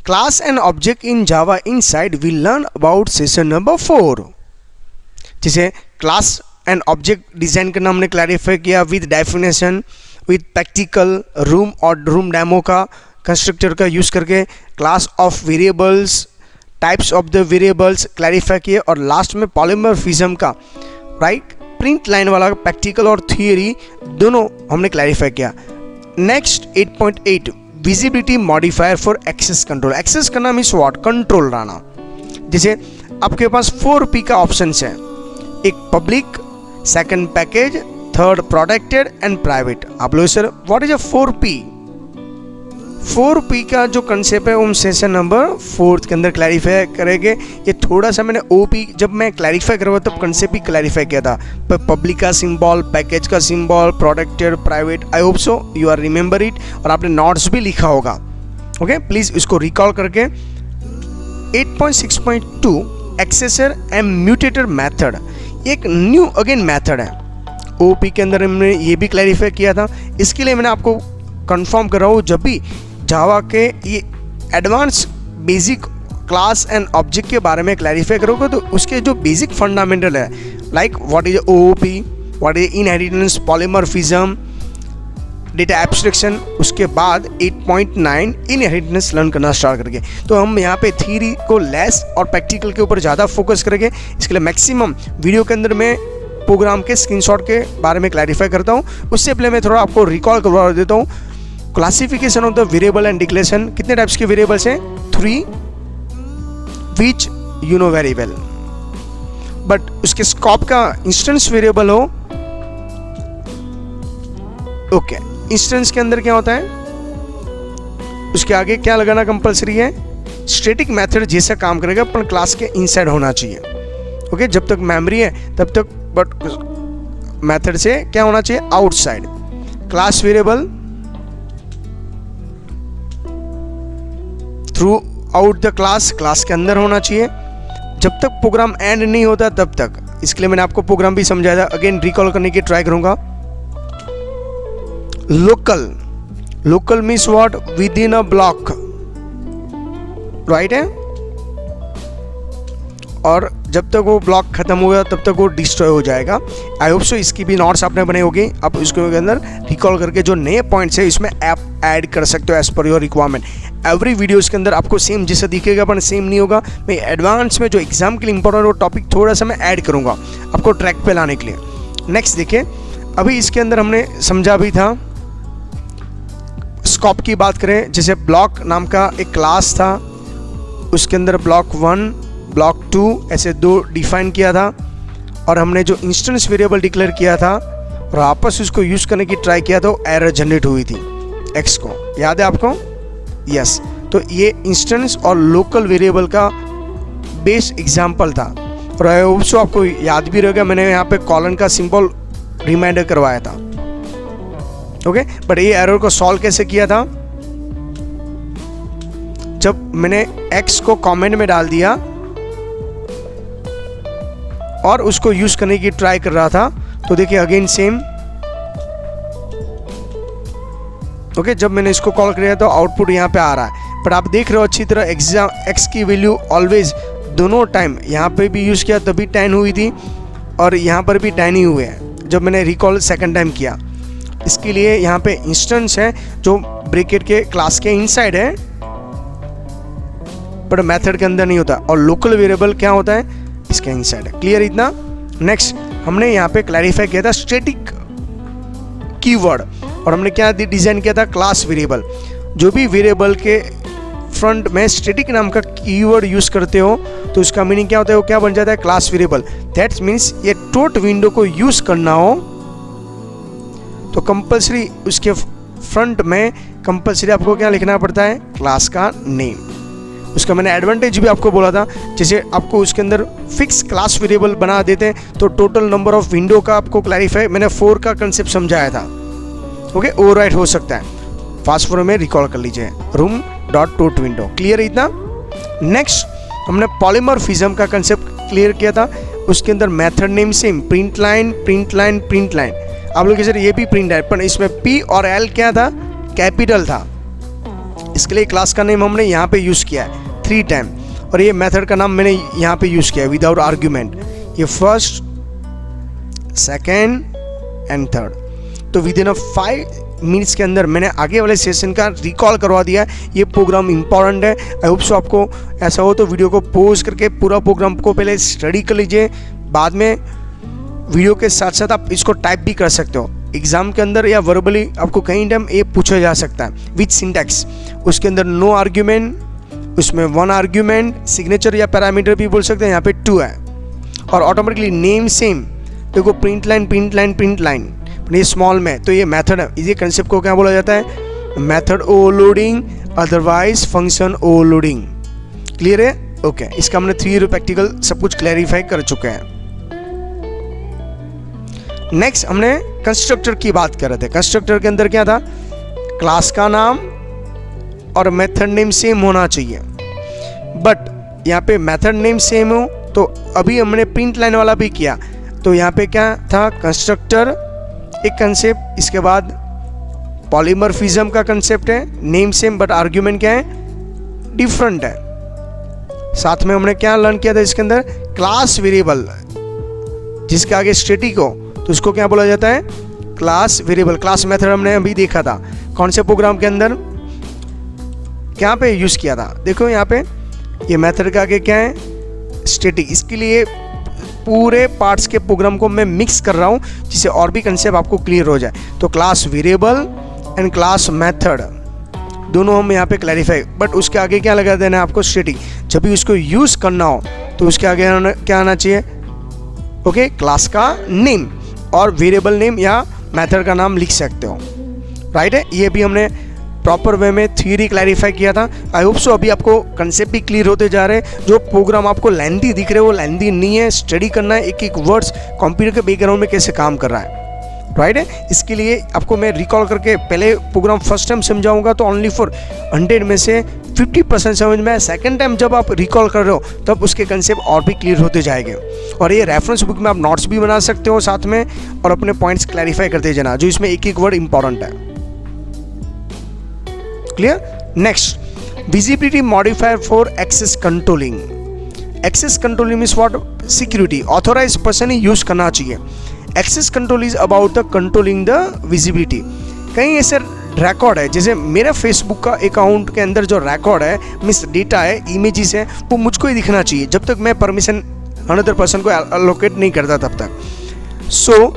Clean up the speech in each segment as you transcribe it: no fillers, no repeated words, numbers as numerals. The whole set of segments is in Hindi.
Class and object in Java inside we learn about session number 4। जिसे क्लास एंड ऑब्जेक्ट डिजाइन करना हमने क्लैरिफाई किया with definition, with practical, room और रूम डेमो का कंस्ट्रक्टर का यूज़ करके, class of variables, types of the variables clarify किए, और लास्ट में पॉलीमॉर्फिज्म का राइट प्रिंट लाइन वाला प्रैक्टिकल और थियरी दोनों हमने क्लैरिफाई किया। Next 8.8 visibility modifier for access control. Access करना मीन्स व्हाट, कंट्रोल रहना। जैसे आपके पास 4P का ऑप्शन है, एक public, second package, third protected and private. आप लोग sir what is a 4P? 4P का जो कंसेप्ट है वो सेशन नंबर 4 के अंदर क्लैरिफाई करेंगे। ये थोड़ा सा मैंने OP जब मैं क्लैरिफाई करवा तब कंसेप्ट ही क्लैरिफाई किया था, पर पब्लिक का सिंबल, पैकेज का symbol, protected, private. I hope so you are remember it, और आपने नोट्स भी लिखा होगा। ओके, प्लीज़ इसको रिकॉल करके। 8.6.2 एक्सेसर एंड म्यूटेटर मेथड एक न्यू अगेन मेथड है। OP के अंदर हमने ये भी क्लैरिफाई किया था। इसके लिए मैंने आपको कंफर्म कर रहा हूँ, जब भी जावा के ये advance basic class and object के बारे में क्लैरिफाई करोगे तो उसके जो बेसिक फंडामेंटल है, like what is OOP, what is inheritance, polymorphism, data abstraction, उसके बाद 8.9 इनहेरिटेंस लर्न करना स्टार्ट करके। तो हम यहाँ पे थ्योरी को लेस और प्रैक्टिकल के ऊपर ज़्यादा फोकस करेंगे। इसके लिए मैक्सिमम वीडियो के अंदर मैं प्रोग्राम के स्क्रीनशॉट के बारे में क्लैरिफाई करता हूँ। उससे पहले मैं थोड़ा आपको रिकॉल करवा देता हूँ। Classification of the variable and declaration, कितने टाइप्स के वेरिएबल्स हैं? 3, which you know very well. But उसके स्कोप का इंस्टेंस वेरिएबल हो, ओके, इंस्टेंस के अंदर क्या होता है, उसके आगे क्या लगाना कंपलसरी है? स्टैटिक मेथड जैसा काम करेगा पर क्लास के इनसाइड होना चाहिए। ओके, जब तक मेमोरी है तब तक, बट मेथड से क्या होना चाहिए? Outside. Class variable through out the class के अंदर होना चाहिए जब तक प्रोग्राम एंड नहीं होता तब तक। इसके लिए मैंने आपको प्रोग्राम भी समझाया था, अगेन रिकॉल करने की ट्राई करूंगा। Local means what? With in a block, right है, और जब तक वो ब्लॉक खत्म होगा तब तक वो डिस्ट्रॉय हो जाएगा। आई होप सो इसकी भी नोट्स आपने बने होगी, आप उसके अंदर रिकॉल करके जो नए पॉइंट्स है इसमें आप ऐड कर सकते हो as per your requirement. Every videos के अंदर आपको सेम जैसा दिखेगा पर सेम नहीं होगा। मैं एडवांस में जो एग्जाम के लिए इंपॉर्टेंट वो टॉपिक थोड़ा सा मैं ऐड करूँगा आपको ट्रैक पे लाने के लिए। नेक्स्ट देखिए, अभी इसके अंदर हमने समझा भी था, स्कोप की बात करें, जैसे ब्लॉक नाम का एक क्लास था, उसके अंदर ब्लॉक 1, ब्लॉक 2 ऐसे 2 डिफाइन किया था, और हमने जो इंस्टेंस वेरिएबल डिक्लेयर किया था और आपस उसको यूज़ करने की ट्राई किया तो एरर जनरेट हुई थी एक्स को, याद है आपको? यस, तो ये इंस्टेंस और लोकल वेरिएबल का बेस्ट एग्जाम्पल था, और ऑल्सो आपको याद भी रहेगा मैंने यहाँ पे कॉलन का सिंबल रिमाइंडर करवाया था। ओके, बट ये एरर को सॉल्व कैसे किया था? जब मैंने एक्स को कमेंट में डाल दिया और उसको यूज करने की ट्राई कर रहा था, तो देखिए अगेन सेम। ओके, जब मैंने इसको कॉल किया तो आउटपुट यहाँ पे आ रहा है, बट आप देख रहे हो अच्छी तरह एक्स की वैल्यू ऑलवेज दोनों टाइम यहाँ पे भी यूज़ किया तभी 10 हुई थी और यहाँ पर भी 10 ही हुए हैं जब मैंने रिकॉल सेकंड टाइम किया। इसके लिए यहाँ पे इंस्टेंस है जो ब्रैकेट के क्लास के इनसाइड है बट मेथड के अंदर नहीं होता, और लोकल वेरिएबल क्या होता है? इसके इनसाइड है। क्लियर इतना? नेक्स्ट हमने यहाँ पे क्लैरिफाई किया था स्टैटिक कीवर्ड, और हमने क्या डिजाइन किया था? Class variable. जो भी वेरिएबल के फ्रंट में स्टैटिक नाम का कीवर्ड यूज करते हो तो उसका मीनिंग क्या होता है? वो क्या बन जाता है? Class variable. दैट मीन्स ये टोट विंडो को यूज करना हो तो कंपलसरी उसके फ्रंट में कंपलसरी आपको क्या लिखना पड़ता है? क्लास का नेम। उसका मैंने एडवांटेज भी आपको बोला था, जैसे आपको उसके अंदर फिक्स क्लास वेरिएबल बना देते हैं तो टोटल नंबर ऑफ विंडो का आपको क्लैरिफाई, मैंने 4 का कंसेप्ट समझाया था। ओके, ओवरराइट हो सकता है, फास्ट फॉरवर्ड में रिकॉल कर लीजिए, रूम डॉट टोट विंडो। क्लियर है इतना? नेक्स्ट हमने पॉलीमॉर्फिज्म का कंसेप्ट क्लियर किया था, उसके अंदर method name same, print line, print line, print line. आप लोग सर ये भी प्रिंट है, पर इसमें P और L क्या था? कैपिटल था। इसके लिए क्लास का नेम हमने यहाँ पे यूज़ किया है 3 टाइम, और ये मेथड का नाम मैंने यहाँ पे यूज़ किया है विदाउट आर्ग्यूमेंट। ये फर्स्ट, सेकेंड एंड थर्ड। तो विद इन 5 मिनट्स के अंदर मैंने आगे वाले सेशन का रिकॉल करवा दिया। ये प्रोग्राम इंपॉर्टेंट है। आई होप सो आपको ऐसा हो तो वीडियो को पॉज करके पूरा प्रोग्राम को पहले स्टडी कर लीजिए, बाद में वीडियो के साथ साथ आप इसको टाइप भी कर सकते हो। एग्जाम के अंदर या वर्बली आपको कहीं टाइम ये पूछा जा सकता है विथ सिंटैक्स। उसके अंदर नो आर्ग्यूमेंट, उसमें 1 आर्ग्यूमेंट, सिग्नेचर या पैरामीटर भी बोल सकते हैं, यहाँ पे 2 है। और ऑटोमेटिकली नेम सेम, देखो print line print line print line, ये स्मॉल में, तो ये मेथड है। इसी कंसेप्ट को क्या बोला जाता है? Method overloading, otherwise function overloading. Clear है? ओके, इसका हमने 3 प्रैक्टिकल सब कुछ क्लैरिफाई कर चुके हैं। नेक्स्ट हमने कंस्ट्रक्टर की बात कर रहे थे। कंस्ट्रक्टर के अंदर क्या था? क्लास का नाम और मेथड नेम सेम होना चाहिए, बट यहाँ पे मेथड नेम सेम हो तो अभी हमने प्रिंट लाइन वाला भी किया, तो यहाँ पे क्या था? कंस्ट्रक्टर एक कंसेप्ट, इसके बाद पॉलीमॉर्फिज्म का कंसेप्ट है, नेम सेम बट आर्ग्यूमेंट क्या है? डिफरेंट है। साथ में हमने क्या लर्न किया था इसके अंदर? क्लास वेरिएबल, जिसके आगे स्टैटिक हो तो उसको क्या बोला जाता है? Class variable. क्लास मेथड हमने अभी देखा था कौन से प्रोग्राम के अंदर, क्या पे यूज किया था? देखो यहाँ पे ये मेथड का आगे क्या है? स्टैटिक। इसके लिए पूरे पार्ट्स के प्रोग्राम को मैं मिक्स कर रहा हूँ जिससे और भी कंसेप्ट आपको क्लियर हो जाए। तो class variable and class method दोनों हम यहाँ पे क्लैरिफाई, बट उसके आगे क्या लगा देना है आपको? स्टैटिक। जब भी उसको यूज करना हो तो उसके आगे क्या आना चाहिए? ओके, क्लास का नेम और वेरिएबल नेम या मेथड का नाम लिख सकते हो, राइट है। ये भी हमने प्रॉपर वे में थ्योरी क्लैरिफाई किया था। आई होप सो अभी आपको कंसेप्ट भी क्लियर होते जा रहे हैं। जो प्रोग्राम आपको लेंथी दिख रहे हैं वो लेंथी नहीं है, स्टडी करना है एक एक वर्ड्स कंप्यूटर के बैकग्राउंड में कैसे काम कर रहा है, राइट है। इसके लिए आपको मैं रिकॉल करके पहले प्रोग्राम फर्स्ट टाइम समझाऊंगा तो ओनली फॉर 100 में से 50% समझ में आए। सेकेंड टाइम जब आप रिकॉल कर रहे हो तब उसके कंसेप्ट और भी क्लियर होते जाएंगे। और ये रेफरेंस बुक में आप नोट्स भी बना सकते हो साथ में, और अपने पॉइंट्स क्लैरिफाई करते जाना, जो इसमें एक एक वर्ड इंपॉर्टेंट है। Clear? Next, visibility modifier for access controlling. Access controlling means what? Security. Authorize person ही यूज करना चाहिए। Access control is about the controlling the visibility. कहीं ऐसे रिकॉर्ड है, जैसे मेरा फेसबुक का अकाउंट के अंदर जो रिकॉर्ड है, मीन्स डेटा है, इमेजेस है, वो मुझको ही दिखना चाहिए जब तक मैं परमिशन अनदर पर्सन को एलोकेट नहीं करता तब तक। So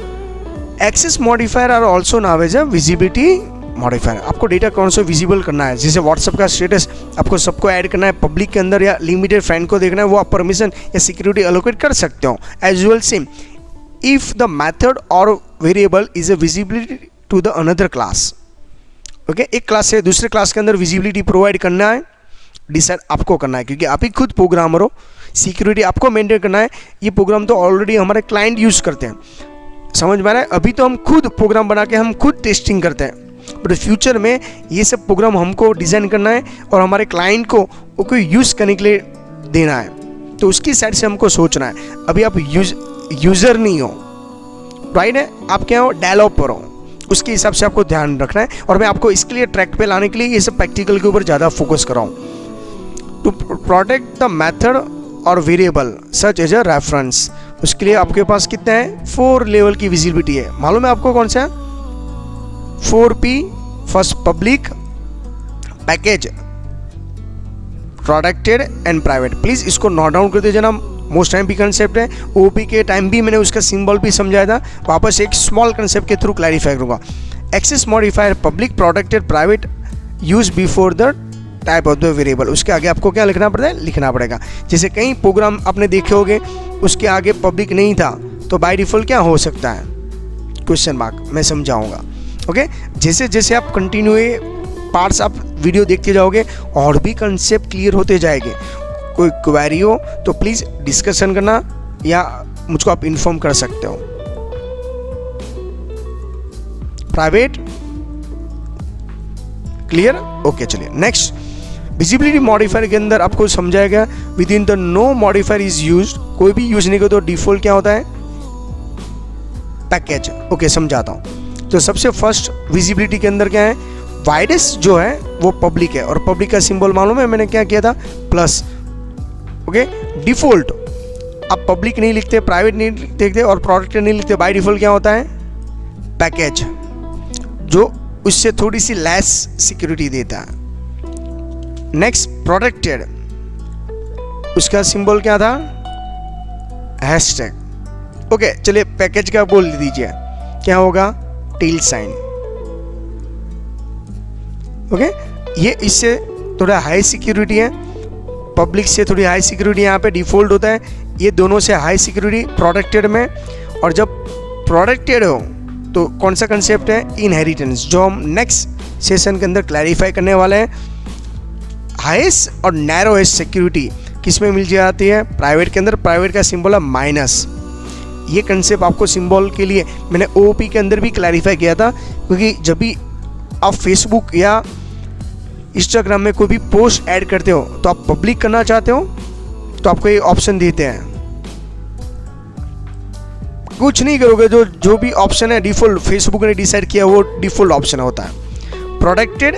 access modifier are also now as a visibility modifier. आपको डेटा कौन सा विजिबल करना है, जैसे व्हाट्सएप का स्टेटस आपको सबको ऐड करना है पब्लिक के अंदर या लिमिटेड फ्रेंड को देखना है, वो आप परमिशन या सिक्योरिटी एलोकेट कर सकते हो। As well same if the method और variable is a visibility to the another class. Okay, एक क्लास से दूसरे क्लास के अंदर विजिबिलिटी प्रोवाइड करना है, डिसाइड आपको करना है, क्योंकि आप ही खुद प्रोग्रामर हो। सिक्योरिटी आपको मेंटेन करना है। ये प्रोग्राम तो ऑलरेडी हमारे क्लाइंट यूज करते हैं, समझ में आ रहा है। अभी तो हम खुद प्रोग्राम बना के हम खुद टेस्टिंग करते हैं, बट फ्यूचर में ये सब प्रोग्राम हमको डिज़ाइन करना है और हमारे क्लाइंट को कोई यूज़ करने के लिए देना है, तो उसकी साइड से हमको सोचना है। अभी आप यूज़र नहीं हो, राइट है, आप क्या हो? डेवलपर हो। उसके हिसाब से आपको ध्यान रखना है, और मैं आपको इसके लिए ट्रैक पे लाने के लिए ये सब प्रैक्टिकल के ऊपर ज़्यादा फोकस कर रहा हूँ। टू प्रोटेक्ट द मेथड और variable such as a reference, उसके लिए आपके पास कितना है? 4 लेवल की विजिबिलिटी है। मालूम है आपको कौन सा? 4P, first public, package, protected and private. Please इसको नोट डाउन करते जाना, मोस्ट टाइम भी कंसेप्ट है। ओपी के टाइम भी मैंने उसका सिंबल भी समझाया था, वापस एक स्मॉल कंसेप्ट के थ्रू क्लैरिफाई करूँगा। Access modifier public, protected, private, use before the type of the variable. उसके आगे आपको क्या लिखना पड़ता है? लिखना पड़ेगा। जैसे कई प्रोग्राम आपने देखे होंगे उसके आगे पब्लिक नहीं था, तो बाय डिफॉल्ट क्या हो सकता है? Question mark. मैं समझाऊंगा। ओके, जैसे जैसे आप कंटिन्यू पार्ट्स आप वीडियो देखते जाओगे और भी कंसेप्ट क्लियर होते जाएंगे। कोई क्वेरी हो तो प्लीज़ डिस्कशन करना या मुझको आप इन्फॉर्म कर सकते हो। Private, clear? ओके, चलिए नेक्स्ट। विजिबिलिटी मॉडिफायर के अंदर आपको समझाया गया within the no modifier is used. कोई भी यूज नहीं करो तो डिफॉल्ट क्या होता है? पैकेज। ओके, समझाता हूँ। तो सबसे फर्स्ट विजिबिलिटी के अंदर क्या है? वाइडेस्ट जो है वो पब्लिक है, और पब्लिक का सिंबल मालूम है मैंने क्या किया था, प्लस। ओके, डिफॉल्ट आप पब्लिक नहीं लिखते, प्राइवेट नहीं लिखते और प्रोटेक्टेड नहीं लिखते, बाय डिफॉल्ट क्या होता है, पैकेज, जो उससे थोड़ी सी लेस सिक्योरिटी देता है। नेक्स्ट प्रोटेक्टेड, उसका सिंबल क्या था, हैशटैग। ओके, चलिए पैकेज का बोल दीजिए, क्या होगा, टिल साइन। ओके, ये इससे थोड़ा हाई सिक्योरिटी है, पब्लिक से थोड़ी हाई सिक्योरिटी यहाँ पे डिफॉल्ट होता है, ये दोनों से हाई सिक्योरिटी प्रोटेक्टेड में। और जब प्रोटेक्टेड हो तो कौन सा कंसेप्ट है, इनहेरिटेंस, जो हम नेक्स्ट सेशन के अंदर क्लैरिफाई करने वाले हैं। हाईएस्ट और नैरोएस्ट सिक्योरिटी किस में मिल जाती है, प्राइवेट के अंदर। प्राइवेट का सिंबल है माइनस। ये कंसेप्ट आपको सिंबल के लिए मैंने ओपी के अंदर भी क्लैरिफाई किया था, क्योंकि जब भी आप फेसबुक या इंस्टाग्राम में कोई भी पोस्ट ऐड करते हो तो आप पब्लिक करना चाहते हो तो आपको ये ऑप्शन देते हैं। कुछ नहीं करोगे, जो भी ऑप्शन है डिफॉल्ट फेसबुक ने डिसाइड किया वो डिफॉल्ट ऑप्शन होता है। Protected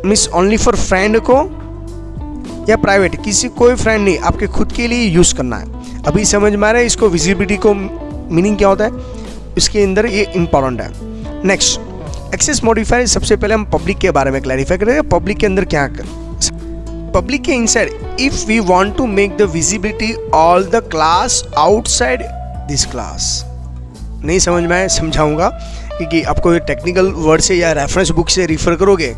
means only for friend को या प्राइवेट, किसी कोई फ्रेंड नहीं, आपके खुद के लिए यूज़ करना है। अभी समझ में आ रहा है इसको, विजिबिलिटी को मीनिंग क्या होता है, इसके अंदर ये इंपॉर्टेंट है। नेक्स्ट एक्सेस मॉडिफायर, सबसे पहले हम पब्लिक के बारे में क्लैरिफाई करेंगे। पब्लिक के अंदर क्या कर, पब्लिक के inside if we want to make the visibility all the class outside this class. नहीं समझ में आए समझाऊंगा, क्योंकि आपको ये टेक्निकल वर्ड से या रेफरेंस बुक से रिफर करोगे,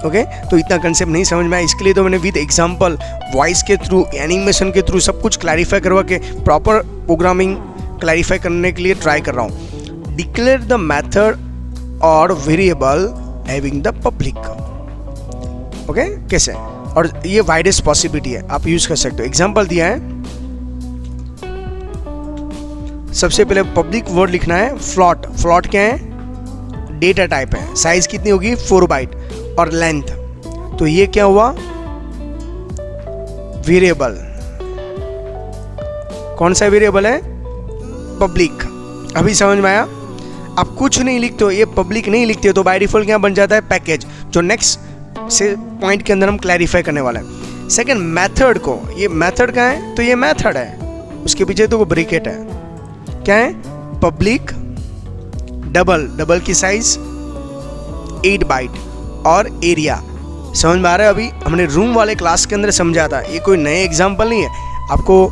ओके, तो इतना कंसेप्ट नहीं समझ में आया। इसके लिए तो मैंने विद एग्जांपल, वॉइस के थ्रू, एनिमेशन के थ्रू सब कुछ क्लैरिफाई करवा के प्रॉपर प्रोग्रामिंग क्लैरिफाई करने के लिए ट्राई कर रहा हूँ। डिक्लेयर द मेथड और variable having the public. Okay, कैसे, और ये वाइडेस्ट पॉसिबिलिटी है, आप यूज कर सकते हो। एग्जांपल दिया है, सबसे पहले पब्लिक वर्ड लिखना है फ्लॉट। फ्लॉट क्या है, डेटा टाइप है, साइज कितनी होगी 4 बाइट और लेंथ, तो ये क्या हुआ, वेरिएबल। कौन सा वेरिएबल है, पब्लिक। अभी समझ में आया। आप कुछ नहीं लिखते हो, ये पब्लिक नहीं लिखते हो तो बाय डिफॉल्ट क्या बन जाता है, पैकेज, जो नेक्स्ट से पॉइंट के अंदर हम क्लैरिफाई करने वाले हैं। सेकंड मेथड को, ये मेथड का है तो ये मेथड है, उसके पीछे तो ब्रैकेट है, क्या है, पब्लिक डबल, डबल की साइज 8 बाइट और एरिया। समझ में आ रहा है। अभी हमने रूम वाले क्लास के अंदर समझा था, ये कोई नए एग्जाम्पल नहीं है, आपको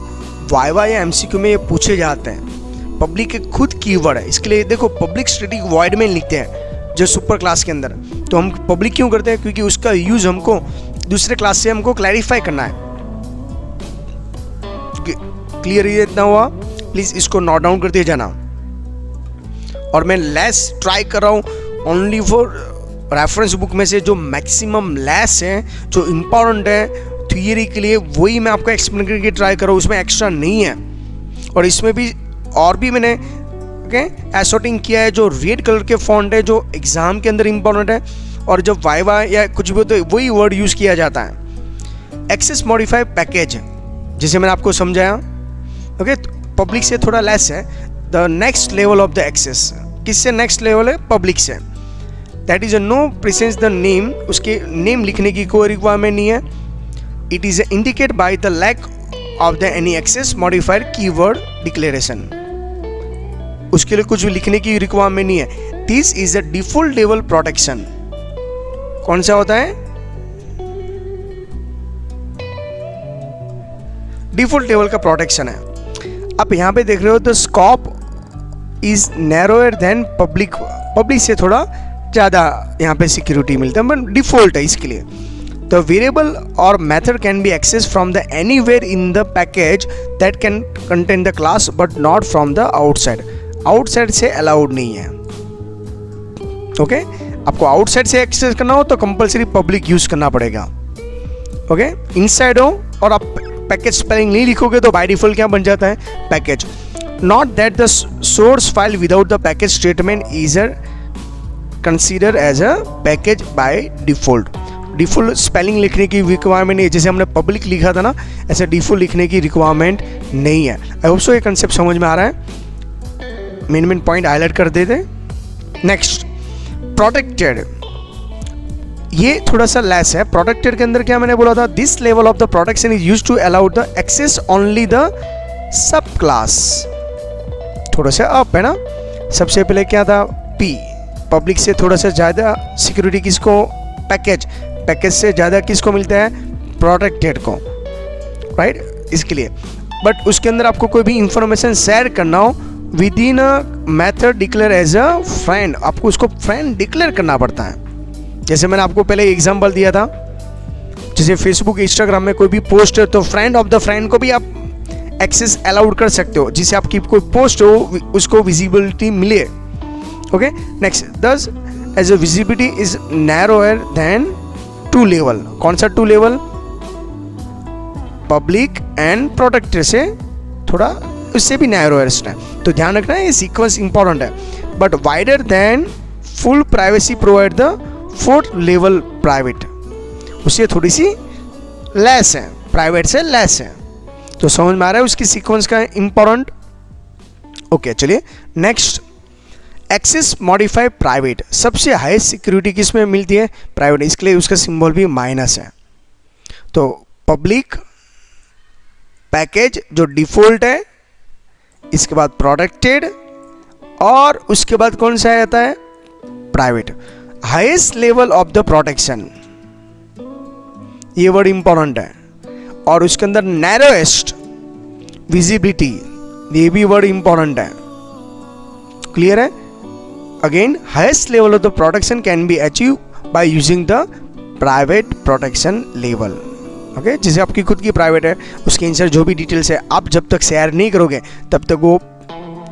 वाइवा या एमसीक्यू में ये पूछे जाते हैं। पब्लिक एक खुद कीवर्ड है, इसके लिए देखो पब्लिक स्टैटिक वॉइड में लिखते हैं जो सुपर क्लास के अंदर। तो हम पब्लिक क्यों करते हैं, क्योंकि उसका यूज हमको दूसरे क्लास से हमको क्लैरिफाई करना है। क्लियर ये इतना हुआ, प्लीज इसको नोट डाउन करते जाना। और मैं लेस ट्राई कर रहा हूँ ओनली फॉर रेफरेंस बुक में से जो मैक्सिमम लेस है, जो इम्पोर्टेंट है थियरी के लिए, वही मैं आपको एक्सप्लेन करके ट्राई कर रहा हूँ, उसमें एक्स्ट्रा नहीं है। और इसमें भी और भी मैंने एसोर्टिंग किया है, जो रेड कलर के फॉन्ट है जो एग्जाम के अंदर इंपॉर्टेंट है, और जब वाइवा या कुछ भी तो वही वर्ड यूज किया जाता है। एक्सेस मॉडिफाई पैकेज, जिसे मैंने आपको समझाया, ओके, पब्लिक से थोड़ा लेस है। The next level of the access, किससे नेक्स्ट लेवल है, पब्लिक से। That is a no presence the name, उसके नेम लिखने की कोई रिक्वायरमेंट नहीं है। It is indicate by the lack of the any access modifier keyword declaration, उसके लिए कुछ भी लिखने की रिक्वायरमेंट नहीं है। This is a default level protection. कौन सा होता है, डिफॉल्ट लेवल का प्रोटेक्शन है। आप यहाँ पे देख रहे हो, the scope is narrower than public, public से थोड़ा ज़्यादा यहाँ पे सिक्योरिटी मिलता है, बट डिफॉल्ट है इसके लिए। द वेरिएबल और method can be access from the anywhere in the package that can contain the class but not from the outside. Outside से अलाउड नहीं है, ओके। आपको आउटसाइड से एक्सेस करना हो तो कंपलसरी पब्लिक यूज करना पड़ेगा, ओके। इनसाइड हो और आप पैकेज स्पेलिंग नहीं लिखोगे तो बाय डिफॉल्ट क्या बन जाता है, package. Not that the source file without the package statement is consider as a package by default. Default spelling लिखने की रिक्वायरमेंट नहीं है, जैसे हमने पब्लिक लिखा था ना, ऐसे डिफॉल्ट लिखने की रिक्वायरमेंट नहीं है। आई होप सो ये कंसेप्ट समझ में आ रहा है। मेन पॉइंट हाईलाइट कर देते। नेक्स्ट प्रोटेक्टेड, ये थोड़ा सा लेस है। प्रोटेक्टेड के अंदर क्या मैंने बोला था, this level of the protection is used to allow the access only the subclass, थोड़ा सा अप है ना। सबसे पहले क्या था, पी, पब्लिक से थोड़ा सा ज़्यादा सिक्योरिटी किसको, पैकेज से ज़्यादा किसको मिलता है, प्रोटेक्टेड को, राइट, इसके लिए। बट उसके अंदर आपको कोई भी इंफॉर्मेशन शेयर करना हो within a method declare as a friend, आपको उसको फ्रेंड डिक्लेयर करना पड़ता है। जैसे मैंने आपको पहले एग्जांपल दिया था, जैसे फेसबुक इंस्टाग्राम में कोई भी पोस्ट है तो फ्रेंड ऑफ द फ्रेंड को भी आप एक्सेस अलाउड कर सकते हो, जिससे आपकी कोई पोस्ट हो उसको विजिबिलिटी मिले। Okay, next, this as a visibility is narrower than two level. कौन सा two level, public and protected से थोड़ा उससे भी नैरोएस्ट है। तो ध्यान रखना ये सीक्वेंस इंपॉर्टेंट है। But wider than full privacy provide the fourth level private, उससे थोड़ी सी लेस है, प्राइवेट से लेस है। तो समझ में आ रहा है उसकी सीक्वेंस का इंपॉर्टेंट। ओके, चलिए नेक्स्ट, एक्सेस मॉडिफाई प्राइवेट, सबसे हाईएस्ट सिक्योरिटी किस में मिलती है, प्राइवेट, इसके लिए उसका सिंबल भी माइनस है। तो पब्लिक, पैकेज जो डिफॉल्ट है, इसके बाद प्रोटेक्टेड, और उसके बाद कौन सा आता है, private. Highest level of the protection, ये वर्ड इंपॉर्टेंट है। और उसके अंदर नैरोएस्ट विजिबिलिटी, ये भी वर्ड इंपॉर्टेंट है। क्लियर है? Again, highest level of the protection can be achieve by using the private protection level. Okay, जैसे आपकी खुद की प्राइवेट है, उसके आंसर जो भी डिटेल्स है आप जब तक शेयर नहीं करोगे तब तक वो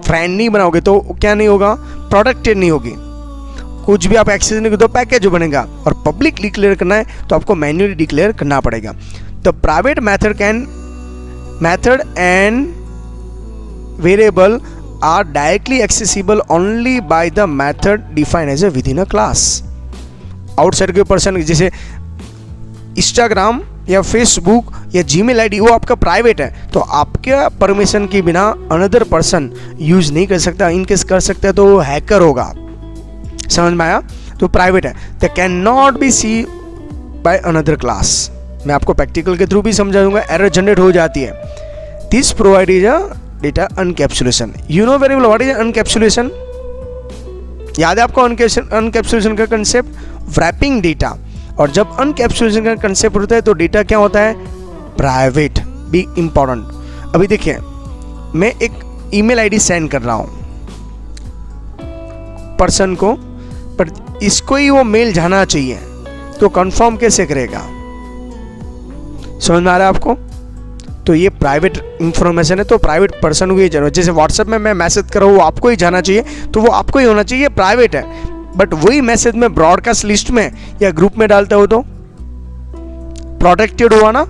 फ्रेंड नहीं बनाओगे तो क्या नहीं होगा, प्रोटेक्टेड नहीं होगी। कुछ भी आप एक्सेस नहीं करोगे तो पैकेज बनेगा। और पब्लिक डिक्लेयर करना है तो आपको मैन्युअली डिक्लेयर करना पड़ेगा। तो private method and variable are directly accessible only by the method defined as a within a class. Outside के पर्सन, जैसे इंस्टाग्राम या फेसबुक या जीमेल आईडी, वो आपका प्राइवेट है, तो आपके परमिशन के बिना अनदर पर्सन यूज नहीं कर सकता। इनकेस कर सकता है तो वो हैकर होगा। समझ में आया? तो प्राइवेट है, the can not be see by another class. मैं आपको प्रैक्टिकल के थ्रू भी समझा दूंगा, एरर जनरेट हो जाती है। This provide is a data encapsulation. You know very well what is encapsulation? याद है आपको अनकैप्सुलेशन का कंसेप्ट? Wrapping data. और जब अनकैप्सुलेशन का कंसेप्ट होता है तो डेटा क्या होता है, प्राइवेट, बी इंपॉर्टेंट। अभी देखिए, मैं एक ईमेल आईडी सेंड कर रहा हूं पर्सन को, पर इसको ही वो मेल जाना चाहिए, तो कंफर्म कैसे करेगा? समझ में आ रहा है आपको? तो ये प्राइवेट इंफॉर्मेशन है, तो प्राइवेट पर्सन को ही जाना। जैसे व्हाट्सएप में मैं मैसेज कर रहा हूँ, वो आपको ही जाना चाहिए, तो वो आपको ही होना चाहिए, प्राइवेट है। बट वही मैसेज में ब्रॉडकास्ट लिस्ट में या ग्रुप में डालता हो तो प्रोटेक्टेड हुआ ना?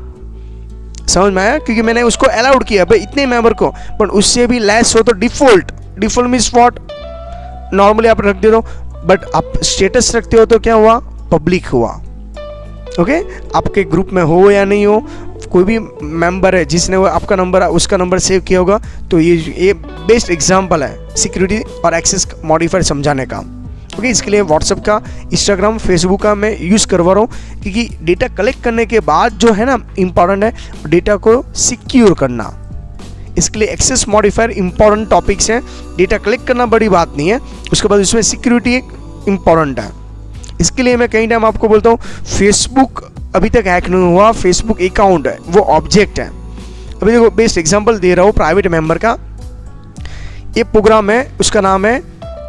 समझ में आया? क्योंकि मैंने उसको अलाउड किया भाई इतने मेंबर को, बट उससे भी लेस हो तो डिफॉल्ट मीन्स व्हाट, नॉर्मली आप रख देते हो, बट आप स्टेटस रखते हो तो क्या हुआ, पब्लिक हुआ। ओके, आपके ग्रुप में हो या नहीं हो, कोई भी मेंबर है जिसने वो आपका नंबर उसका नंबर सेव किया होगा, तो ये बेस्ट एग्जांपल है सिक्योरिटी और एक्सेस मॉडिफायर समझाने का। ओके, इसके लिए व्हाट्सएप का, इंस्टाग्राम, फेसबुक का मैं यूज़ करवा रहा हूँ, क्योंकि डेटा कलेक्ट करने के बाद जो है ना इंपॉर्टेंट है डेटा को सिक्योर करना। इसके लिए एक्सेस मॉडिफायर इंपॉर्टेंट टॉपिक्स हैं। डेटा कलेक्ट करना बड़ी बात नहीं है, उसके बाद उसमें सिक्योरिटी एक इंपॉर्टेंट है। इसके लिए मैं कई टाइम आपको बोलता हूँ, फेसबुक अभी तक हैक नहीं हुआ, फेसबुक अकाउंट है, वो ऑब्जेक्ट है। अभी देखो, बेस्ट एग्जांपल दे रहा हूँ प्राइवेट मेंबर का। ये प्रोग्राम है, उसका नाम है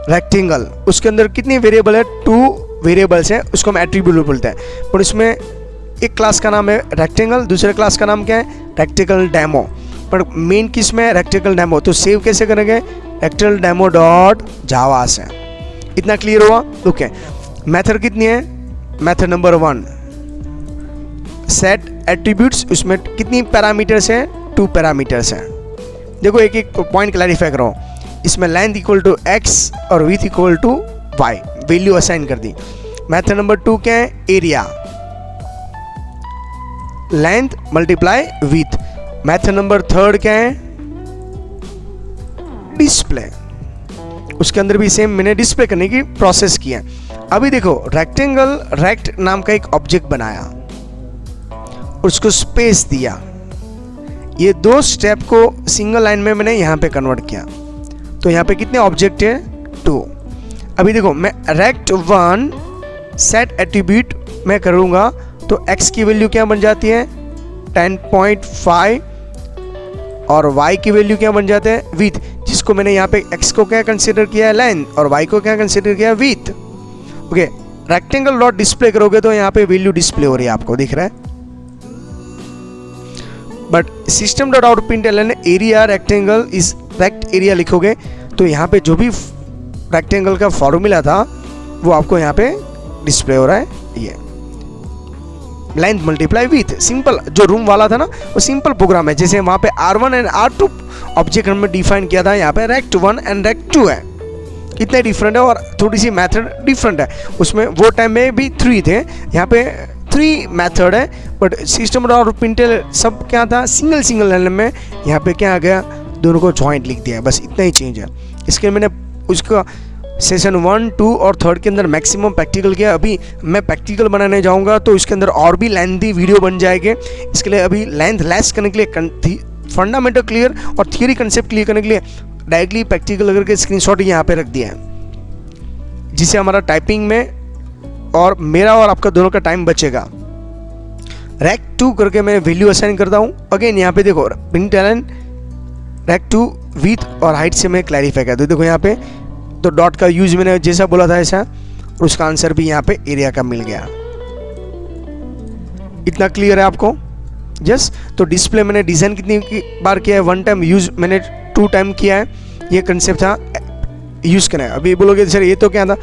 रेक्टेंगल। उसके अंदर कितनी वेरिएबल है, 2 वेरिएबल्स हैं, उसको हम एट्रीब्यूट बोलते हैं। पर इसमें एक क्लास का नाम है रेक्टेंगल, दूसरे क्लास का नाम क्या है, रेक्टेंगल डेमो। पर मेन किस में है, रेक्टेंगल डेमो। तो सेव कैसे करेंगे, रेक्टेंगल डेमो डॉट जावा से। इतना क्लियर हुआ? ओके, मेथड कितनी है, मेथड नंबर 1 सेट एट्रीब्यूट्स, उसमें कितनी पैरामीटर्स हैं, 2 पैरामीटर्स हैं। देखो एक एक पॉइंट क्लैरिफाई करो। इसमें लेंथ इक्वल टू x और width equal to y, value assign कर दी। मेथड नंबर 2 क्या है, area, length multiply width. Method number 3 क्या है, डिस्प्ले। उसके अंदर भी सेम मैंने डिस्प्ले करने की प्रोसेस किया। अभी देखो रेक्टेंगल रेक्ट नाम का एक ऑब्जेक्ट बनाया, उसको स्पेस दिया, ये दो स्टेप को सिंगल लाइन में मैंने यहाँ पे कन्वर्ट किया, तो यहाँ पे कितने ऑब्जेक्ट है 2। अभी देखो मैं रेक्ट 1 सेट एट्रीब्यूट मैं करूँगा तो x की वैल्यू क्या बन जाती है 10.5 और y की वैल्यू क्या बन जाते हैं विथ, जिसको मैंने यहाँ पे x को क्या कंसिडर किया है लेंथ और y को क्या कंसिडर किया है with. Okay, rectangle dot display करोगे तो यहाँ पे वैल्यू डिस्प्ले हो रही है, आपको दिख रहा है। But system dot out println area rectangle is rect area लिखोगे तो यहाँ पे जो भी रेक्टेंगल का फॉर्मूला था वो आपको यहाँ पे डिस्प्ले हो रहा है। ये लेंथ मल्टीप्लाई विथ, सिंपल जो रूम वाला था ना वो सिंपल प्रोग्राम है, जैसे वहाँ पे R1 एंड R2 ऑब्जेक्ट हमने डिफाइन किया था, यहाँ पे रेक्ट 1 एंड रेक्ट 2 है। कितने डिफरेंट है और थोड़ी सी मेथड डिफरेंट है, उसमें वो टाइम में भी 3 थे, यहाँ पे 3 मेथड है, बट सिस्टम और प्रिंटर सब क्या था सिंगल सिंगल लाइन में, यहाँ पे क्या आ गया दोनों को जॉइंट लिख दिया है, बस इतना ही चेंज है। इसके मैंने उसका सेशन 1, 2 और 3 के अंदर मैक्सिमम प्रैक्टिकल किया। अभी मैं प्रैक्टिकल बनाने जाऊंगा तो इसके अंदर और भी लेंथी वीडियो बन जाएंगे, इसके लिए अभी लेंथ लेस करने के लिए फंडामेंटल क्लियर और थियरी कंसेप्ट क्लियर करने के लिए डायरेक्टली प्रैक्टिकल करके स्क्रीनशॉट यहाँ पे रख दिया है, जिससे हमारा टाइपिंग में और मेरा और आपका दोनों का टाइम बचेगा। रेक्ट 2 करके मैं वैल्यू असाइन करता हूँ। अगेन यहाँ पे देखो प्रिंटलन रेक्ट 2 विथ और हाइट से मैं क्लैरिफाई कर दूँ, देखो यहाँ पे तो डॉट का यूज मैंने जैसा बोला था ऐसा, और उसका आंसर भी यहाँ पे एरिया का मिल गया। इतना क्लियर है आपको? यस। तो डिस्प्ले मैंने डिजाइन कितनी बार किया है, 1 टाइम यूज मैंने 2 टाइम किया है, ये कंसेप्ट था यूज करना है। अभी बोलोगे सर ये तो क्या था,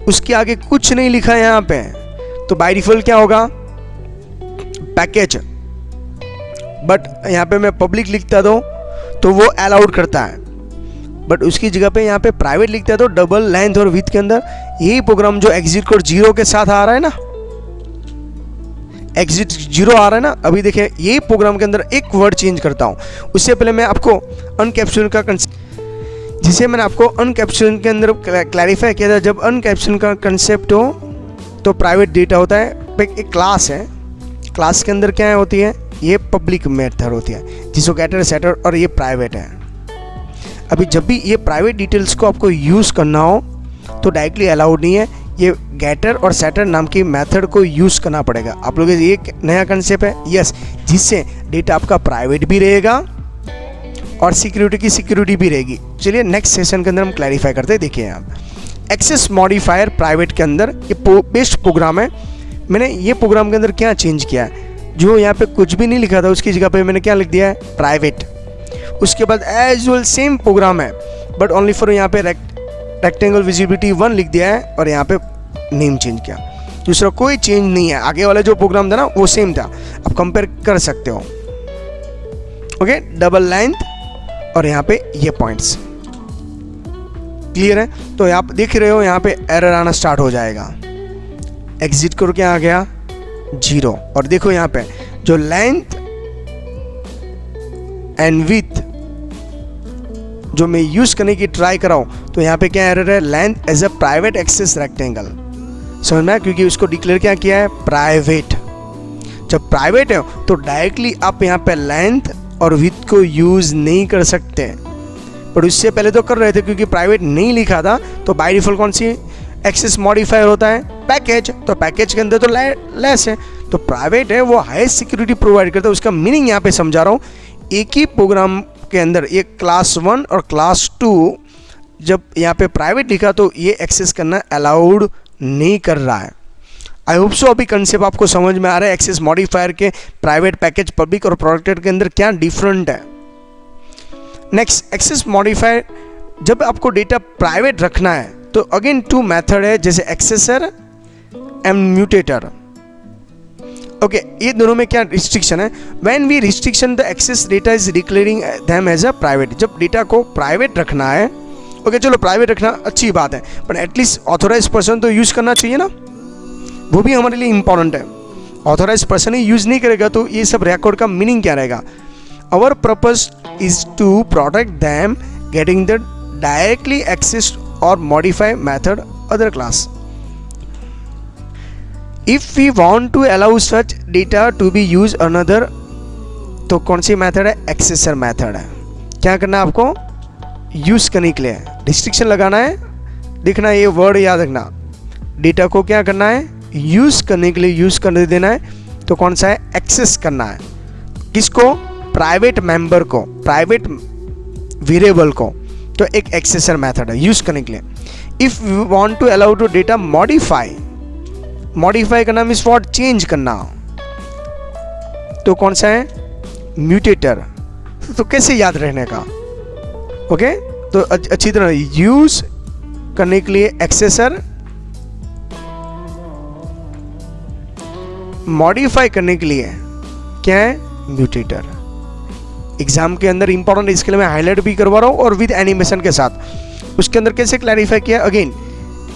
उसके आगे कुछ नहीं लिखा है यहाँ पे, तो बाय डिफॉल्ट क्या होगा पैकेज, बट यहाँ पे मैं पब्लिक लिखता तो वो अलाउड करता है, बट उसकी जगह पे यहाँ पे प्राइवेट लिखता है तो डबल लेंथ और विथ के अंदर यही प्रोग्राम जो एग्जिट कोड 0 के साथ आ रहा है ना, एग्जिट 0 आ रहा है ना, अभी देखिए यही प्रोग्राम के अंदर एक वर्ड चेंज करता हूँ। उससे पहले मैं आपको अनकैप्सूल का जिसे मैंने आपको अनकैप्सूल के अंदर क्लैरिफाई किया था, जब अनकैप्सूल का कंसेप्ट हो तो प्राइवेट डेटा होता है, एक क्लास है, क्लास के अंदर क्या होती है ये पब्लिक मेथड होती है, जिसको गेटर सेटर, और ये प्राइवेट है। अभी जब भी ये प्राइवेट डिटेल्स को आपको यूज़ करना हो तो डायरेक्टली अलाउड नहीं है, ये गेटर और सेटर नाम की मेथड को यूज़ करना पड़ेगा। आप लोग ये नया कंसेप्ट है, यस, जिससे डेटा आपका प्राइवेट भी रहेगा और सिक्योरिटी की सिक्योरिटी भी रहेगी। चलिए नेक्स्ट सेशन के अंदर हम क्लैरिफाई करते हैं। देखिए आप एक्सेस मॉडिफायर प्राइवेट के अंदर ये बेस्ट प्रोग्राम है। मैंने ये प्रोग्राम के अंदर क्या चेंज किया है, जो यहाँ पे कुछ भी नहीं लिखा था उसकी जगह पे मैंने क्या लिख दिया है प्राइवेट। उसके बाद एज वेल सेम प्रोग्राम है, बट ओनली फॉर यहाँ पे रेक्टेंगल विजिबिलिटी 1 लिख दिया है और यहाँ पे नेम चेंज किया। दूसरा कोई चेंज नहीं है, आगे वाला जो प्रोग्राम था ना वो सेम था, आप कंपेयर कर सकते हो। ओके, डबल लेंथ और यहाँ पे ये पॉइंट्स क्लियर है। तो आप देख रहे हो यहाँ पे एरर आना स्टार्ट हो जाएगा, एग्जिट करो क्या आ गया 0, और देखो यहाँ पे जो लेंथ एंड विथ जो मैं यूज करने की ट्राई कराऊं तो यहाँ पे क्या एरर है, length as a private access rectangle, समझ में, क्योंकि उसको डिक्लेयर क्या किया है प्राइवेट। जब प्राइवेट है तो डायरेक्टली आप यहाँ पे लेंथ और विथ को यूज नहीं कर सकते, पर उससे पहले तो कर रहे थे क्योंकि प्राइवेट नहीं लिखा था। तो बाय डिफॉल्ट कौन सी एक्सेस मॉडिफायर होता है पैकेज, तो पैकेज के अंदर तो लेस है, तो प्राइवेट है वो हाईएस्ट सिक्योरिटी प्रोवाइड करता है। उसका मीनिंग यहाँ पे समझा रहा हूँ, एक ही प्रोग्राम के अंदर ये क्लास 1 और क्लास 2 जब यहाँ पे प्राइवेट लिखा तो ये एक्सेस करना अलाउड नहीं कर रहा है। आई होप सो अभी कंसेप्ट आपको समझ में आ रहा है, एक्सेस मॉडिफायर के प्राइवेट, पैकेज, पब्लिक और प्रोटेक्टेड के अंदर क्या डिफरेंट है। नेक्स्ट, एक्सेस मॉडिफायर जब आपको डेटा प्राइवेट रखना है तो अगेन 2 मेथड है, जैसे एक्सेसर एंड म्यूटेटर। ओके, ये दोनों में क्या रिस्ट्रिक्शन है, when we restriction the access data is declaring them as a private. जब डेटा को प्राइवेट रखना है, ओके चलो प्राइवेट रखना अच्छी बात है, पर एटलीस्ट ऑथोराइज पर्सन तो यूज़ करना चाहिए ना, वो भी हमारे लिए इंपॉर्टेंट है। ऑथोराइज पर्सन ही यूज़ नहीं करेगा तो ये सब रिकॉर्ड का मीनिंग क्या रहेगा। Our purpose is to protect them getting the directly access और modify method other class. If we want to allow such data to be use another, तो कौन सी मेथड है? एक्सेसर मेथड है। क्या करना है आपको? यूज करने के लिए रिस्ट्रिक्शन लगाना है, देखना ये वर्ड याद रखना, डेटा को क्या करना है? यूज करने के लिए यूज करने देना है। तो कौन सा है? एक्सेस करना है। किसको? प्राइवेट मेंबर को, प्राइवेट वेरिएबल को। तो एक एक्सेसर मेथड है यूज करने के लिए। If you want to allow to data modify, modify करना मीन्स व्हाट? चेंज करना। तो कौन सा है? म्यूटेटर। तो कैसे याद रहने का? ओके तो अच्छी तरह यूज करने के लिए एक्सेसर, मॉडिफाई करने के लिए क्या है? म्यूटेटर। एग्जाम के अंदर इंपॉर्टेंट, इसके लिए मैं हाईलाइट भी करवा रहा हूं और विद एनिमेशन के साथ। उसके अंदर कैसे क्लैरिफाई किया? अगेन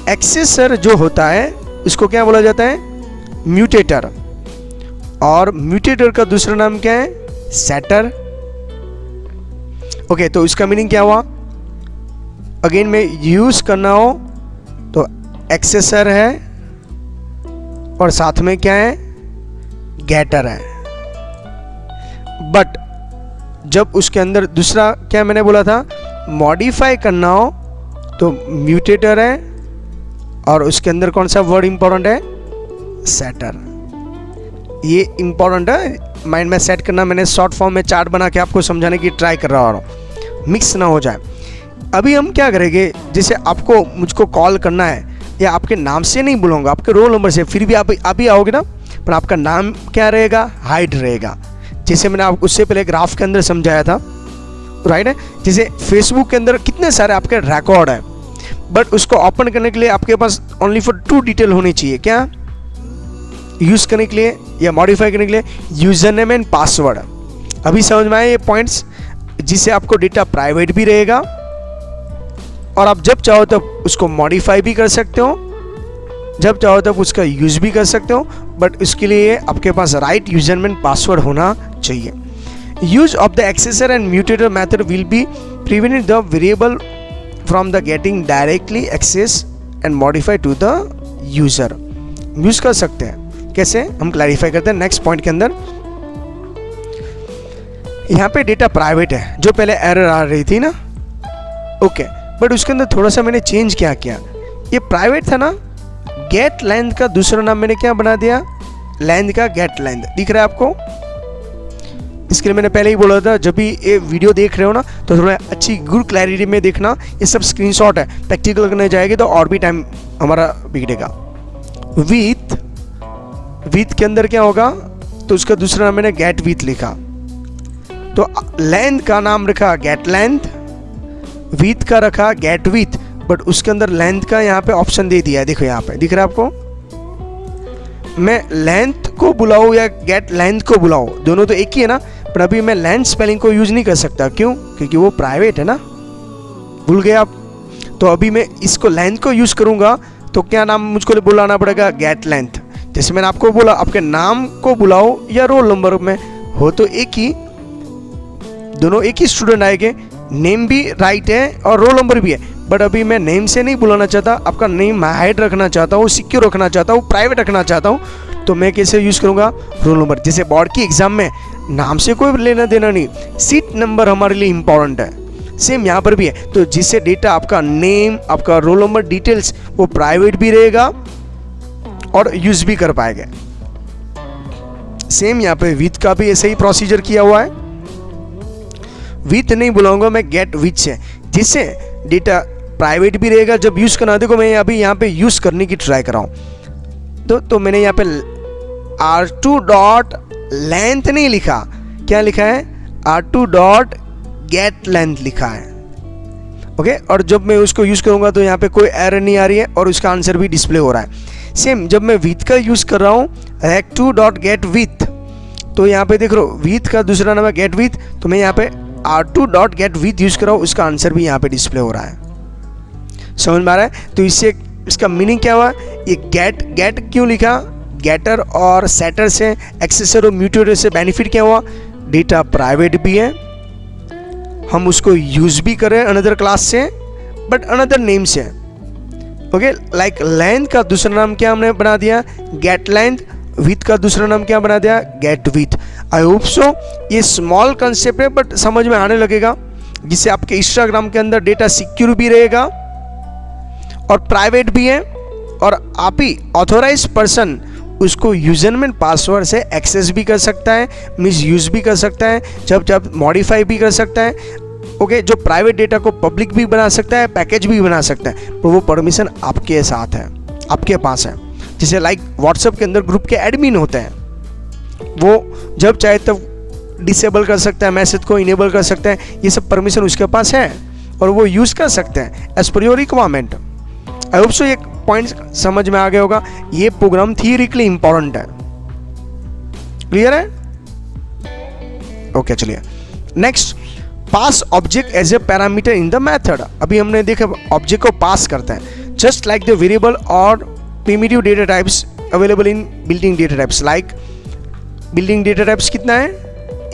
एक्सेसर जो होता है उसको क्या बोला जाता है? म्यूटेटर। और म्यूटेटर का दूसरा नाम क्या है? सेटर। ओके तो इसका मीनिंग क्या हुआ? अगेन में यूज करना हो तो एक्सेसर है और साथ में क्या है? गेटर है। बट जब उसके अंदर दूसरा क्या मैंने बोला था? मॉडिफाई करना हो तो म्यूटेटर है और उसके अंदर कौन सा वर्ड इंपॉर्टेंट है? सेटर। ये इंपॉर्टेंट है, माइंड में सेट करना। मैंने शॉर्ट फॉर्म में चार्ट बना के आपको समझाने की ट्राई कर रहा हूँ, मिक्स ना हो जाए। अभी हम क्या करेंगे, जैसे आपको मुझको कॉल करना है या आपके नाम से नहीं बुलाऊंगा, आपके रोल नंबर से, फिर भी आप ही आओगे ना, पर आपका नाम क्या रहेगा? हाइड रहेगा। जैसे मैंने आपको उससे पहले ग्राफ के अंदर समझाया था, राइट है? जैसे फेसबुक के अंदर कितने सारे आपके रिकॉर्ड है, बट उसको ओपन करने के लिए आपके पास ओनली फॉर 2 डिटेल होनी चाहिए। क्या? यूज करने के लिए या मॉडिफाई करने के लिए यूजर नेम एंड पासवर्ड। अभी समझ में आए ये पॉइंट्स, जिससे आपको डेटा प्राइवेट भी रहेगा और आप जब चाहो तब उसको मॉडिफाई भी कर सकते हो, जब चाहो तब उसका यूज भी कर सकते हो। बट उसके लिए आपके पास right user name and password होना चाहिए। Use of the accessor and mutator method will be prevent the variable from the getting directly access and modify to the user. Use कर सकते हैं कैसे, हम क्लैरिफाई करते हैं नेक्स्ट पॉइंट के अंदर। यहाँ पे डेटा प्राइवेट है, जो पहले एरर आ रही थी ना, ओके, बट उसके अंदर थोड़ा सा मैंने चेंज क्या किया। ये प्राइवेट था ना, गेट लेंथ का दूसरा नाम मैंने क्या बना दिया? लेंथ का गेट लेंथ। दिख रहा है आपको? इसके लिए मैंने पहले ही बोला था, जब भी ये वीडियो देख रहे हो ना तो थोड़ा अच्छी गुड क्लैरिटी में देखना। ये सब स्क्रीनशॉट है, प्रैक्टिकल करने जाएगी तो और भी टाइम हमारा बिगड़ेगा। विथ के अंदर क्या होगा? तो उसका दूसरा नाम मैंने गेट विथ लिखा, तो लेंथ का नाम रखा गेट लेंथ, विथ का रखा गेट विथ, बट उसके अंदर लेंथ का यहाँ पे ऑप्शन दे दिया है। देखो यहाँ पे दिख रहा है आपको? मैं लेंथ को बुलाऊं या गेट लेंथ को बुलाऊं, दोनों तो एक ही है ना, पर अभी मैं लेंथ स्पेलिंग को यूज नहीं कर सकता। क्यों? क्योंकि वो प्राइवेट है ना, भूल गए आप? तो अभी मैं इसको लेंथ को यूज करूंगा तो क्या नाम मुझको बुलाना पड़ेगा? Get length. जैसे मैंने आपको बोला, आपके नाम को बुलाओ या रोल नंबर में हो तो एक ही, दोनों एक ही स्टूडेंट आएंगे, नेम भी राइट है और रोल नंबर भी है। बट अभी मैं नेम से नहीं बुलाना चाहता, आपका नेम हाइड रखना चाहता हूँ, सिक्योर रखना चाहता हूँ, प्राइवेट रखना चाहता हूँ, तो मैं कैसे यूज करूँगा? Roll number. जैसे बोर्ड की एग्जाम में नाम से कोई लेना देना नहीं, सीट नंबर हमारे लिए इंपॉर्टेंट है। सेम यहाँ पर भी है। तो जिससे डेटा आपका नेम, आपका रोल नंबर डिटेल्स वो प्राइवेट भी रहेगा और यूज भी कर पाएंगे। सेम यहाँ पे विथ का भी ऐसे ही प्रोसीजर किया हुआ है। विथ नहीं बुलाऊंगा मैं, गेट विथ से, जिससे डेटा प्राइवेट भी रहेगा जब यूज करना। देखो मैं अभी यहाँ पे यूज करने की ट्राई कर रहा हूँ, तो मैंने यहाँ पे R2 डॉट लेंथ नहीं लिखा, क्या लिखा है? R2 डॉट गेट लेंथ लिखा है। ओके, और जब मैं उसको यूज करूंगा तो यहाँ पे कोई एरर नहीं आ रही है और उसका आंसर भी डिस्प्ले हो रहा है। सेम जब मैं विथ का यूज कर रहा हूँ, rec2 डॉट गेट विथ, तो यहाँ पे देख रहे हो विथ का दूसरा नाम है गेट विथ, तो मैं यहाँ पे R2 dot gate with use कर रहा हूँ, उसका आंसर भी यहाँ पे डिस्प्ले हो रहा है। समझ में आ रहा है? तो इससे इसका मीनिंग क्या हुआ? ये गेट क्यों लिखा? गेटर और सेटर से, एक्सेसर और म्यूटेटर से बेनिफिट क्या हुआ? डेटा प्राइवेट भी है, हम उसको यूज भी कर रहे हैं अनदर क्लास से, बट अनदर नेम से। ओके, लाइक लेंथ का दूसरा नाम क्या हमने बना दिया, गेट लेंथ। विथ का दूसरा नाम क्या बना दिया, get width. I hope so ये स्मॉल कंसेप्ट है बट समझ में आने लगेगा, जिससे आपके इंस्टाग्राम के अंदर डेटा सिक्योर भी रहेगा और प्राइवेट भी है, और आप ही ऑथोराइज पर्सन उसको यूजरनेम पासवर्ड से एक्सेस भी कर सकता है, मिस यूज भी कर सकता है, जब मॉडिफाई भी कर सकता है। ओके, जो प्राइवेट डेटा को पब्लिक भी बना सकता है, पैकेज भी बना सकता है, पर वो परमिशन आपके साथ है, आपके पास है। जैसे लाइक व्हाट्सएप के अंदर ग्रुप के एडमिन होते हैं, वो जब चाहे तब डिसेबल कर सकता है, मैसेज को इनेबल कर सकता है, ये सब परमिशन उसके पास है और वो यूज़ कर सकते हैं as per your requirement. I hope so ये पॉइंट समझ में आ गया होगा। ये प्रोग्राम थियरिकली इंपॉर्टेंट है, क्लियर है? ओके, चलिए next, pass object as a parameter in the method. अभी हमने देखा ऑब्जेक्ट को पास करते हैं, जस्ट लाइक द वेरिएबल और primitive data types available in built in data types. Like built in data types कितना है,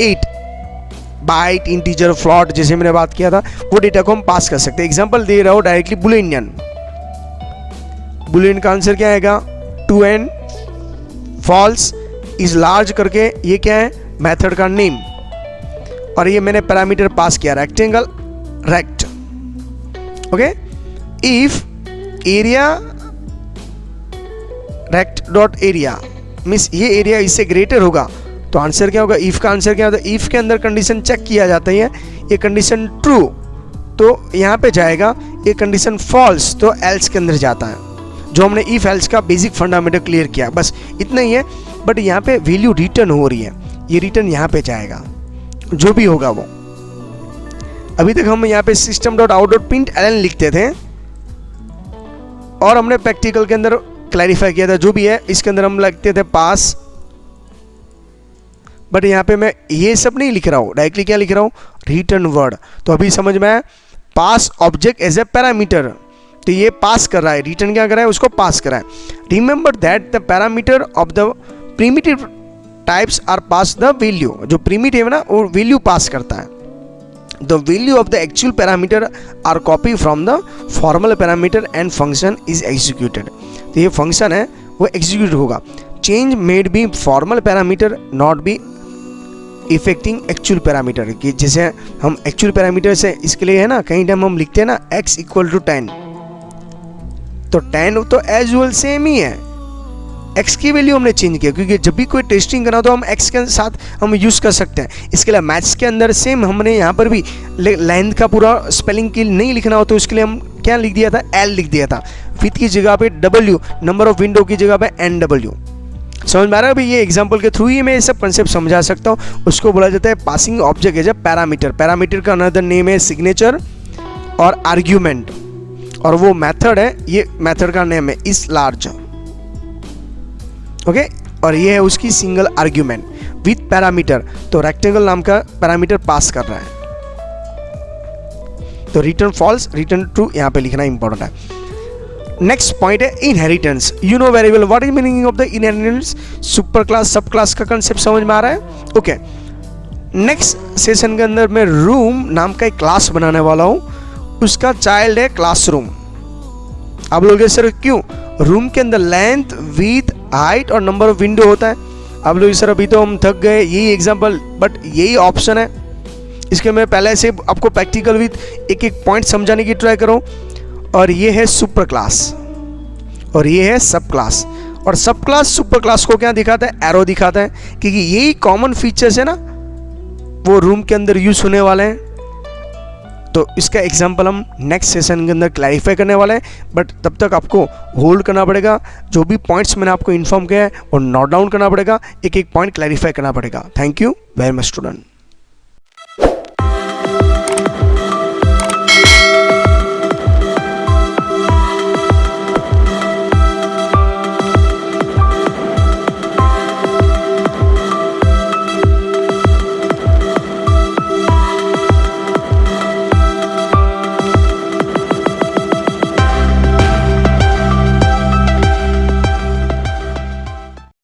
8 बाइट, इंटीजर, फ्लोट, जैसे मैंने बात किया था, वो डेटा को हम पास कर सकते हैं। एग्जांपल दे रहा हूँ डायरेक्टली, बुलियन। बुलियन का आंसर क्या आएगा, true and false is large करके, ये क्या है, मेथड का नेम, और ये मैंने पैरामीटर पास किया rectangle, rect. Okay, if area rect dot area means ये एरिया इससे ग्रेटर होगा, तो आंसर क्या होगा, इफ का आंसर क्या होता है, इफ के अंदर कंडीशन चेक किया जाता है, ये कंडीशन ट्रू तो यहाँ पे जाएगा, ये कंडीशन फॉल्स तो एल्स के अंदर जाता है। जो हमने इफ एल्स का बेसिक फंडामेंटल क्लियर किया, बस इतना ही है। बट यहाँ पे वैल्यू रिटर्न हो रही है, ये रिटर्न यहाँ पे जाएगा, जो भी होगा वो। अभी तक हम यहाँ पे system dot out dot println लिखते थे और हमने प्रैक्टिकल के अंदर क्लैरिफाई किया था, जो भी है इसके अंदर हम लिखते थे पास। बट यहाँ पे मैं ये सब नहीं लिख रहा हूँ, डायरेक्टली क्या लिख रहा हूँ, रिटर्न वर्ड। तो अभी समझ में आया, पास ऑब्जेक्ट एज ए पैरामीटर, तो ये पास कर रहा है, रिटर्न क्या कर रहा है, उसको पास कर रहा है। Remember that the parameter of the primitive types are pass the value. जो प्रिमिटिव है ना, वो वैल्यू पास करता है। The value of the actual parameter are copy from the formal parameter and function is executed. तो ये फंक्शन है वो एग्जीक्यूट होगा। Change made be formal parameter not be affecting actual parameter, कि जैसे हम एक्चुअल पैरामीटर से इसके लिए है ना, कहीं टाइम हम लिखते हैं ना x इक्वल टू 10, तो 10 तो एज यूजुअल सेम ही है, x की वैल्यू हमने चेंज किया, क्योंकि जब भी कोई टेस्टिंग करना तो हम x के साथ हम यूज़ कर सकते हैं। इसके लिए मैथ्स के अंदर सेम हमने यहाँ पर भी लेंथ का पूरा स्पेलिंग की नहीं लिखना हो, तो उसके लिए हम क्या लिख दिया था, l लिख दिया था। विथ की जगह पे w, नंबर ऑफ विंडो की जगह पे nw। समझ में आ रहा है? अभी ये एग्जांपल के थ्रू ही मैं ये सब कंसेप्ट समझा सकता हूँ। उसको बोला जाता है passing object as a parameter. Parameter का अनदर नेम है सिग्नेचर और आर्ग्यूमेंट, और वो मेथड है, ये मेथड का नेम है इस लार्ज। ओके, और ये है उसकी सिंगल आर्ग्यूमेंट विथ पैरामीटर। तो रेक्टेंगल नाम का पैरामीटर पास कर रहा है, तो रिटर्न फॉल्स, रिटर्न ट्रू यहाँ पे लिखना इंपॉर्टेंट है। नेक्स्ट पॉइंट है inheritance. You know very well what is meaning of the inheritance. Super class, सब क्लास का कंसेप्ट समझ में आ रहा है? ओके, नेक्स्ट सेशन के अंदर मैं रूम नाम का एक क्लास बनाने वाला हूँ, उसका चाइल्ड है क्लासरूम। आप लोग सर क्यों, रूम के अंदर लेंथ, विड्थ, हाइट और नंबर ऑफ विंडो होता है। आप लोग सर अभी तो हम थक गए, यही एग्जांपल, बट यही ऑप्शन है। इसके मैं पहले से आपको प्रैक्टिकल विथ एक एक पॉइंट समझाने की ट्राई करूँ। और ये है सुपर क्लास और ये है सब क्लास। और सब क्लास सुपर क्लास को क्या दिखाता है, एरो दिखाता है, क्योंकि यही कॉमन फीचर्स है ना, वो रूम के अंदर यूज होने वाले हैं। तो इसका एग्जांपल हम नेक्स्ट सेशन के अंदर क्लैरिफाई करने वाले हैं, बट तब तक आपको होल्ड करना पड़ेगा। जो भी पॉइंट्स मैंने आपको इन्फॉर्म किया है और नोट डाउन करना पड़ेगा, एक एक पॉइंट क्लैरिफाई करना पड़ेगा। Thank you very much student.